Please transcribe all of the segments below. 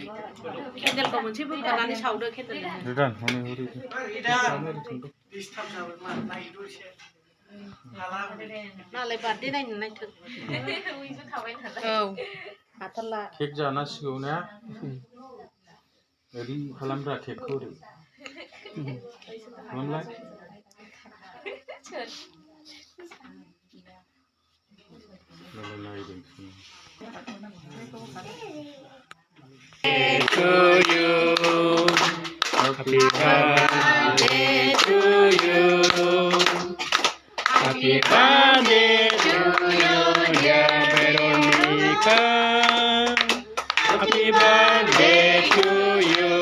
Kendal ko mo siya bukan saudo kendal. Return honi hori. Nalai birthday naik naik tuh. Oh, atala. Cake jana sigo na. Ready kalamra cake ko re. Kalamla. Lalu naik ding. To you, happy birthday to you, happy birthday to you, dear Veronica, happy birthday to you,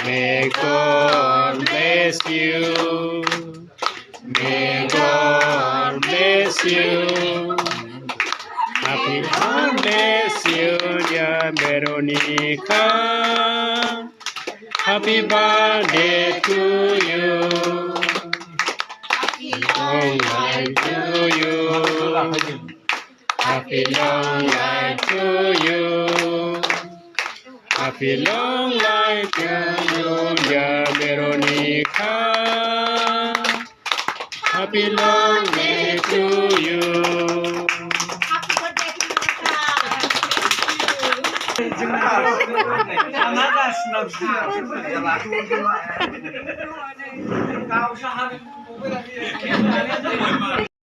may God bless you, may God bless you. Happy birthday, dear Veronica. Happy birthday to you. Long life to you. Happy long life to you. Happy long life to you, dear Veronica. Happy long day to you. Kau